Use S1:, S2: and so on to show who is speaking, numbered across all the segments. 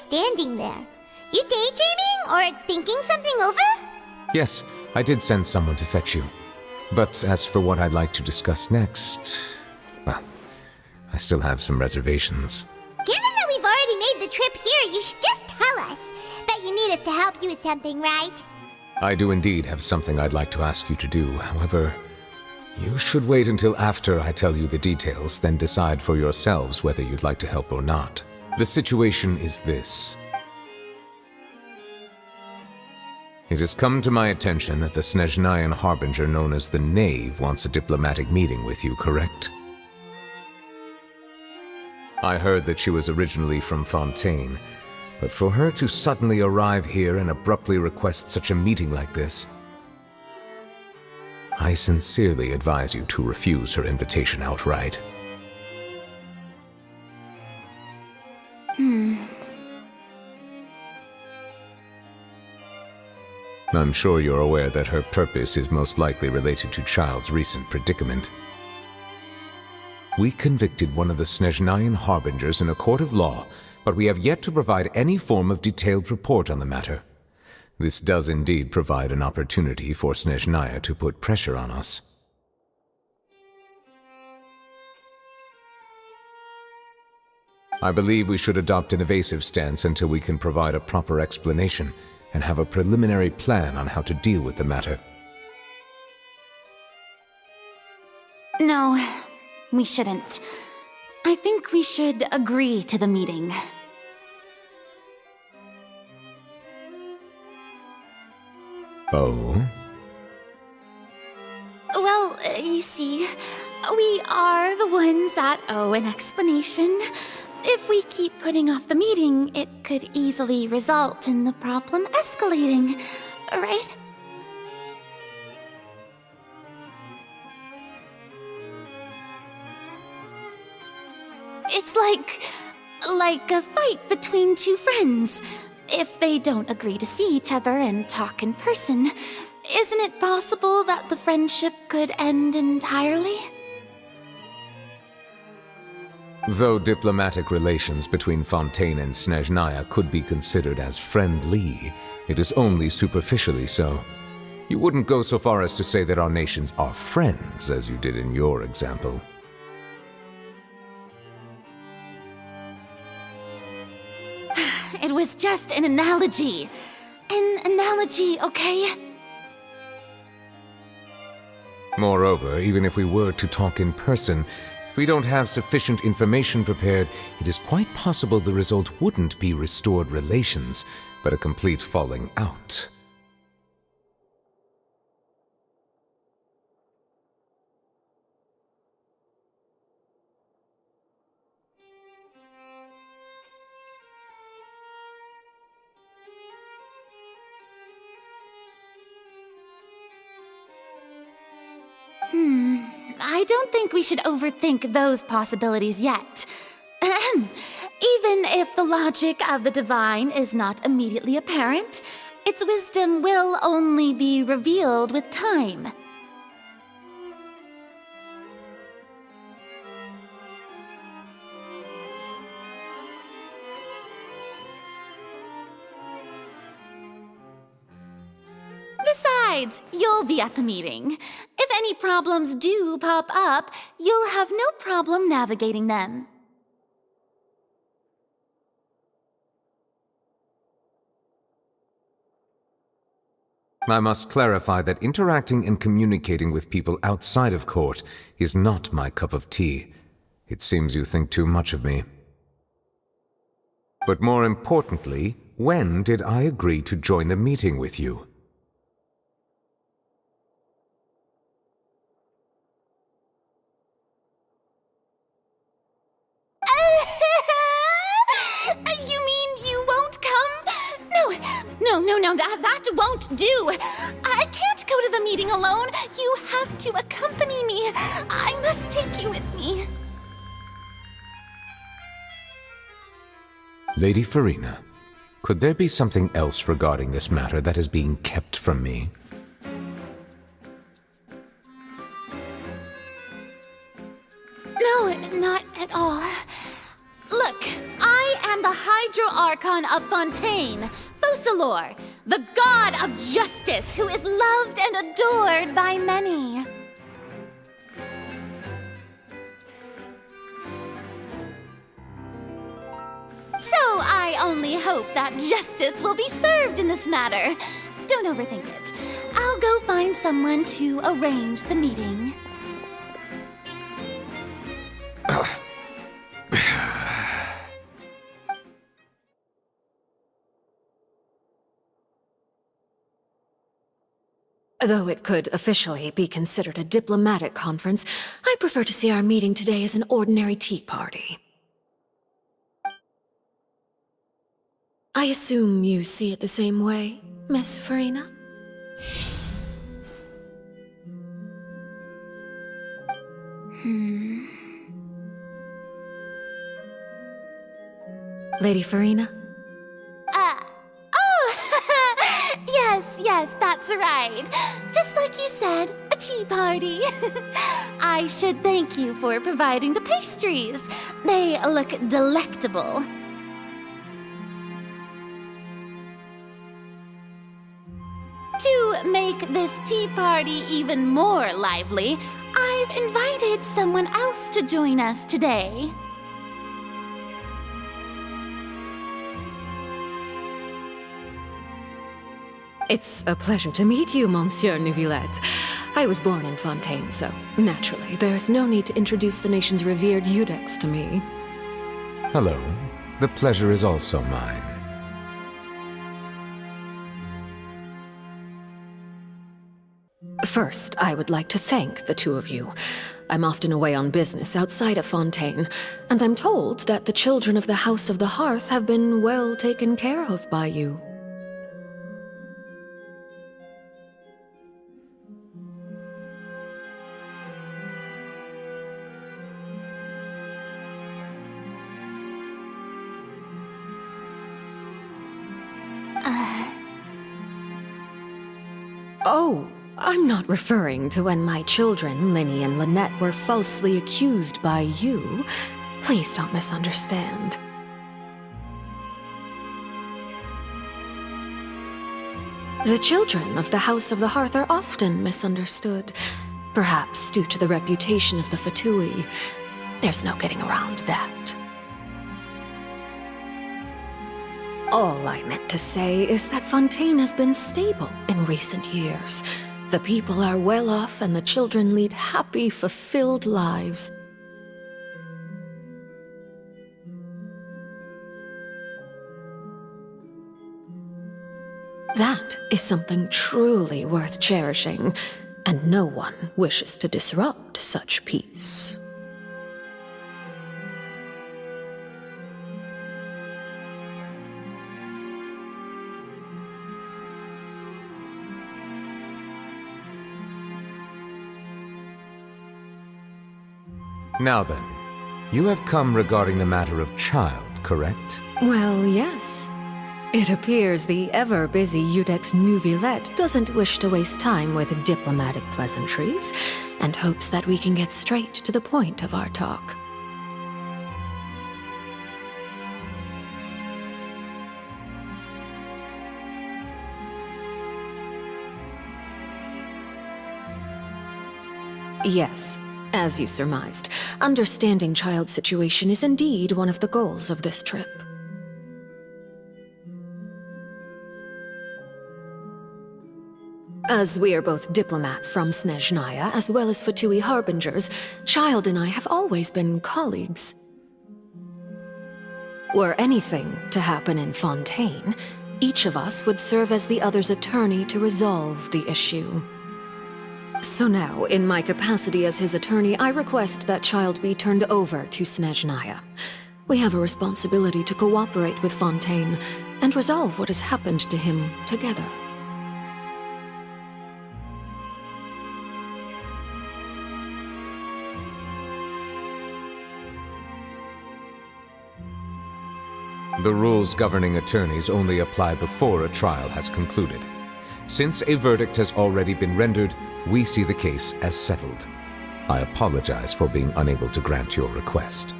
S1: standing there. You daydreaming or thinking something over?
S2: Yes, I did send someone to fetch you. But as for what I'd like to discuss next, well, I still have some reservations.
S1: Given that we've already made the trip here, you should just tell us. Bet you need us to help you with something, right?
S2: I do indeed have something I'd like to ask you to do. However, you should wait until after I tell you the details, then decide for yourselves whether you'd like to help or not. The situation is this. It has come to my attention that the Snezhnayan harbinger known as the Knave wants a diplomatic meeting with you, correct? I heard that she was originally from Fontaine, but for her to suddenly arrive here and abruptly request such a meeting like this, I sincerely advise you to refuse her invitation outright. I'm sure you're aware that her purpose is most likely related to Child's recent predicament. We convicted one of the Snezhnayan harbingers in a court of law, but we have yet to provide any form of detailed report on the matter. This does indeed provide an opportunity for Snezhnaya to put pressure on us. I believe we should adopt an evasive stance until we can provide a proper explanation and have a preliminary plan on how to deal with the matter.
S3: No, we shouldn't. I think we should agree to the meeting.
S2: Oh?
S3: Well, you see, we are the ones that owe an explanation. If we keep putting off the meeting, it could easily result in the problem escalating, right? It's like a fight between two friends. If they don't agree to see each other and talk in person, isn't it possible that the friendship could end entirely?
S2: Though diplomatic relations between Fontaine and Snezhnaya could be considered as friendly, it is only superficially so. You wouldn't go so far as to say that our nations are friends, as you did in your example.
S3: It was just an analogy. An analogy, okay?
S2: Moreover, even if we were to talk in person, if we don't have sufficient information prepared, it is quite possible the result wouldn't be restored relations, but a complete falling out.
S3: I don't think we should overthink those possibilities yet. Even if the logic of the divine is not immediately apparent, its wisdom will only be revealed with time. Besides, you'll be at the meeting. If any problems do pop up, you'll have no problem navigating them.
S2: I must clarify that interacting and communicating with people outside of court is not my cup of tea. It seems you think too much of me. But more importantly, when did I agree to join the meeting with you?
S3: You mean you won't come? No, that won't do. I can't go to the meeting alone. You have to accompany me. I must take you with me.
S2: Lady Farina, could there be something else regarding this matter that is being kept from me?
S3: No, not at all. Look, I am the High Hydro-Archon of Fontaine, Focalor, the god of justice who is loved and adored by many. So I only hope that justice will be served in this matter. Don't overthink it. I'll go find someone to arrange the meeting.
S4: Though it could officially be considered a diplomatic conference, I prefer to see our meeting today as an ordinary tea party. I assume you see it the same way, Miss Farina? Lady Farina?
S3: Yes, that's right. Just like you said, a tea party. I should thank you for providing the pastries. They look delectable. To make this tea party even more lively, I've invited someone else to join us today.
S4: It's a pleasure to meet you, Monsieur Neuvillette. I was born in Fontaine, so naturally, there's no need to introduce the nation's revered Eudex to me.
S2: Hello. The pleasure is also mine.
S4: First, I would like to thank the two of you. I'm often away on business outside of Fontaine, and I'm told that the children of the House of the Hearth have been well taken care of by you. Oh, I'm not referring to when my children, Linny and Lynette, were falsely accused by you. Please don't misunderstand. The children of the House of the Hearth are often misunderstood, perhaps due to the reputation of the Fatui. There's no getting around that. All I meant to say is that Fontaine has been stable in recent years. The people are well off and the children lead happy, fulfilled lives. That is something truly worth cherishing, and no one wishes to disrupt such peace.
S2: Now then, you have come regarding the matter of child, correct?
S4: Well, yes. It appears the ever-busy Eudex Neuvillette doesn't wish to waste time with diplomatic pleasantries, and hopes that we can get straight to the point of our talk. Yes. As you surmised, understanding child's situation is indeed one of the goals of this trip. As we are both diplomats from Snezhnaya, as well as Fatui harbingers, Child and I have always been colleagues. Were anything to happen in Fontaine, each of us would serve as the other's attorney to resolve the issue. So now, in my capacity as his attorney, I request that Child be turned over to Snezhnaya. We have a responsibility to cooperate with Fontaine and resolve what has happened to him together.
S2: The rules governing attorneys only apply before a trial has concluded. Since a verdict has already been rendered, we see the case as settled. I apologize for being unable to grant your request.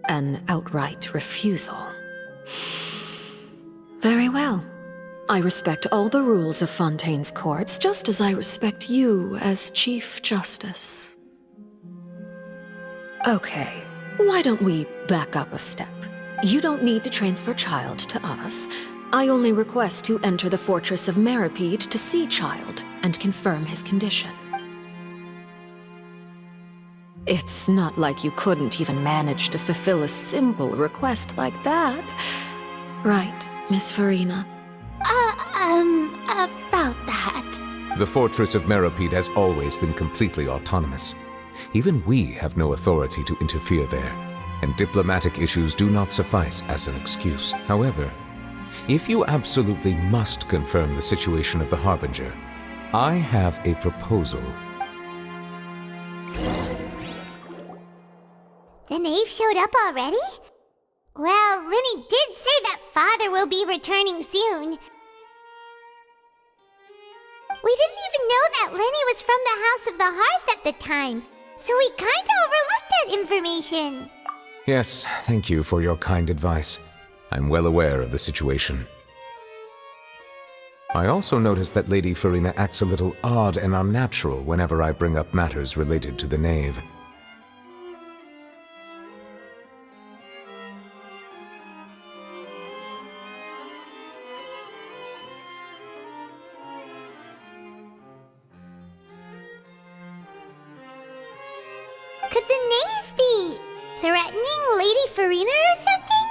S4: An outright refusal. Very well. I respect all the rules of Fontaine's courts, just as I respect you as Chief Justice. Okay, why don't we back up a step? You don't need to transfer Child to us. I only request to enter the Fortress of Meripede to see Child and confirm his condition. It's not like you couldn't even manage to fulfill a simple request like that. Right, Miss Farina?
S3: About that.
S2: The Fortress of Meripede has always been completely autonomous. Even we have no authority to interfere there, and diplomatic issues do not suffice as an excuse. However, if you absolutely must confirm the situation of the Harbinger, I have a proposal.
S1: The knave showed up already? Well, Linny did say that Father will be returning soon. We didn't even know that Linny was from the House of the Hearth at the time, so we kinda overlooked that information.
S2: Yes, thank you for your kind advice. I'm well aware of the situation. I also noticed that Lady Farina acts a little odd and unnatural whenever I bring up matters related to the knave.
S1: Could the knave be threatening Lady Farina or something?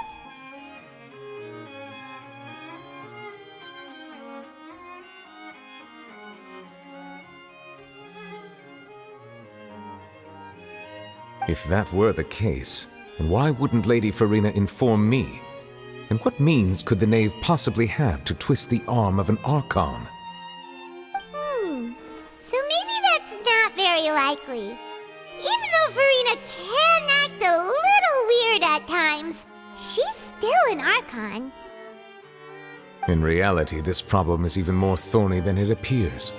S2: If that were the case, then why wouldn't Lady Farina inform me? And what means could the knave possibly have to twist the arm of an Archon?
S1: So maybe that's not very likely. Even though Farina can act a little weird at times, she's still an Archon.
S2: In reality, this problem is even more thorny than it appears.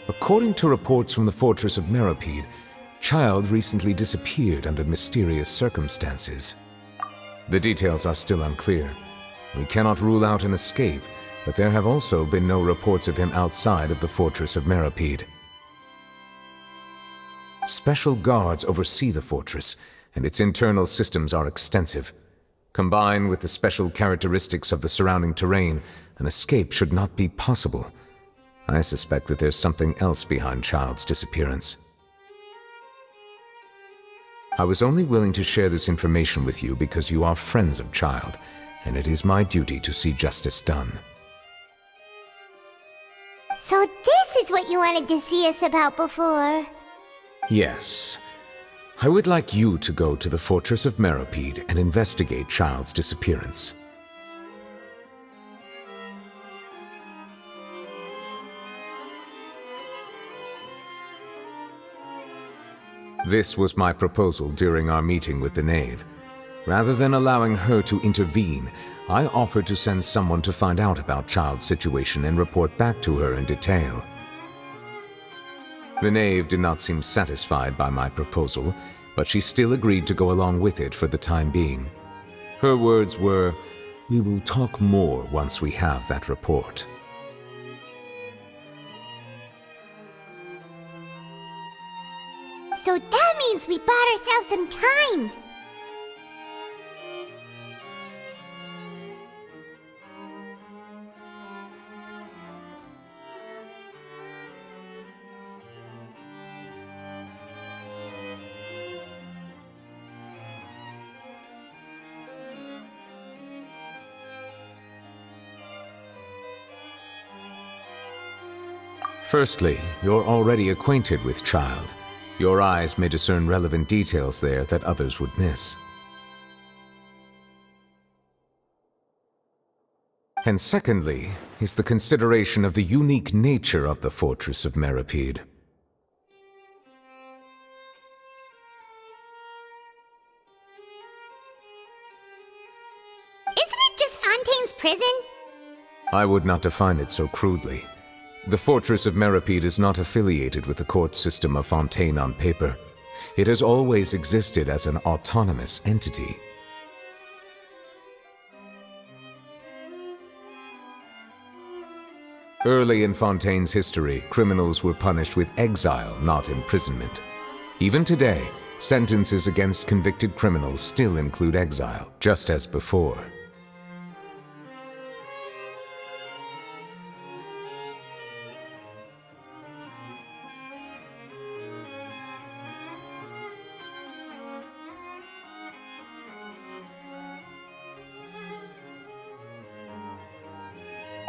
S2: According to reports from the Fortress of Meripede, Child recently disappeared under mysterious circumstances. The details are still unclear. We cannot rule out an escape, but there have also been no reports of him outside of the Fortress of Meripede. Special guards oversee the fortress, and its internal systems are extensive. Combined with the special characteristics of the surrounding terrain, an escape should not be possible. I suspect that there's something else behind Child's disappearance. I was only willing to share this information with you because you are friends of Child, and it is my duty to see justice done.
S1: So this is what you wanted to see us about before.
S2: Yes. I would like you to go to the Fortress of Meripede and investigate Child's disappearance. This was my proposal during our meeting with the knave. Rather than allowing her to intervene, I offered to send someone to find out about Child's situation and report back to her in detail. The knave did not seem satisfied by my proposal, but she still agreed to go along with it for the time being. Her words were, "We will talk more once we have that report."
S1: So that means we bought ourselves some time.
S2: Firstly, you're already acquainted with Child. Your eyes may discern relevant details there that others would miss. And secondly, is the consideration of the unique nature of the Fortress of Meripede.
S1: Isn't it just Fontaine's prison?
S2: I would not define it so crudely. The Fortress of Meripede is not affiliated with the court system of Fontaine on paper. It has always existed as an autonomous entity. Early in Fontaine's history, criminals were punished with exile, not imprisonment. Even today, sentences against convicted criminals still include exile, just as before.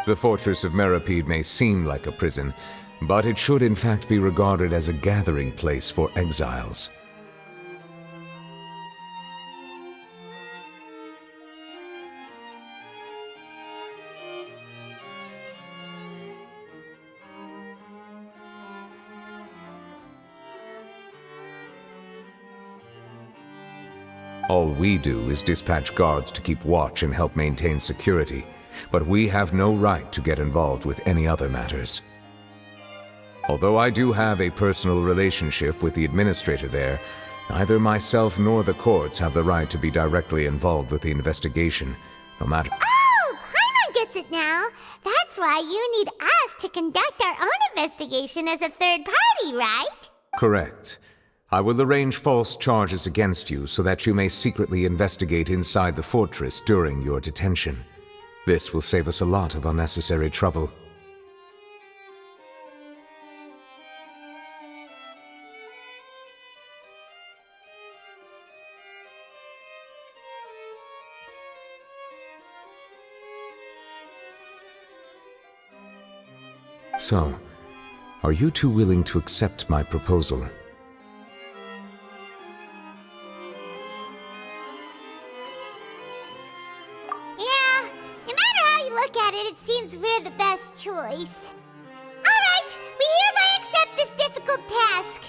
S2: The fortress of Meripede may seem like a prison, but it should in fact be regarded as a gathering place for exiles. All we do is dispatch guards to keep watch and help maintain security, but we have no right to get involved with any other matters. Although I do have a personal relationship with the administrator there, neither myself nor the courts have the right to be directly involved with the investigation, no matter—
S1: Oh, Paimon gets it now. That's why you need us to conduct our own investigation as a third party, right?
S2: Correct. I will arrange false charges against you so that you may secretly investigate inside the fortress during your detention. This will save us a lot of unnecessary trouble. So, are you two willing to accept my proposal?
S1: Yeah, no matter how you look at it, it seems we're the best choice. Alright, we hereby accept this difficult task.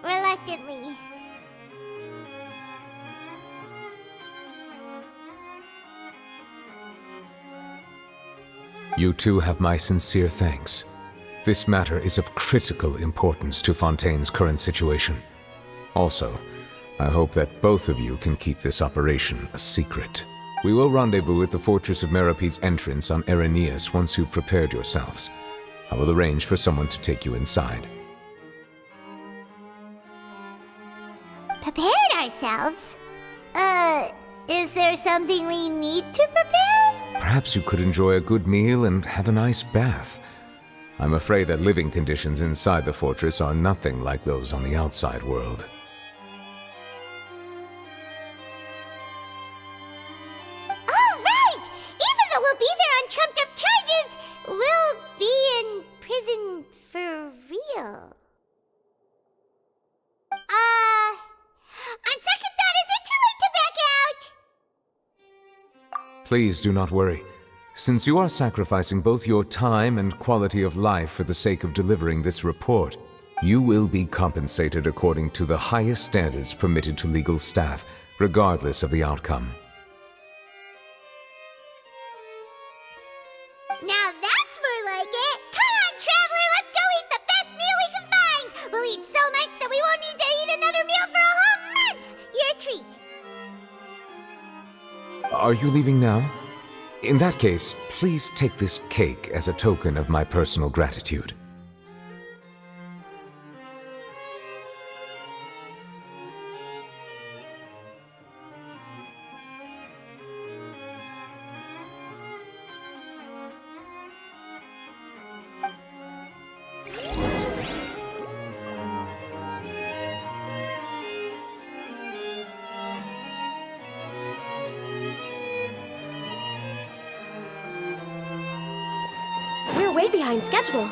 S1: Reluctantly.
S2: You two have my sincere thanks. This matter is of critical importance to Fontaine's current situation. Also, I hope that both of you can keep this operation a secret. We will rendezvous at the Fortress of Meripede's entrance on Irenaeus once you've prepared yourselves. I will arrange for someone to take you inside.
S1: Prepared ourselves? Is there something we need to prepare?
S2: Perhaps you could enjoy a good meal and have a nice bath. I'm afraid that living conditions inside the fortress are nothing like those on the outside world.
S1: Oh, right! Even though we'll be there on trumped-up charges, we'll be in prison for real. On second thought, is it too late to back out?
S2: Please do not worry. Since you are sacrificing both your time and quality of life for the sake of delivering this report, you will be compensated according to the highest standards permitted to legal staff, regardless of the outcome.
S1: Now that's more like it! Come on, traveler, let's go eat the best meal we can find! We'll eat so much that we won't need to eat another meal for a whole month! You're a treat!
S2: Are you leaving now? In that case, please take this cake as a token of my personal gratitude.
S5: We're way behind schedule.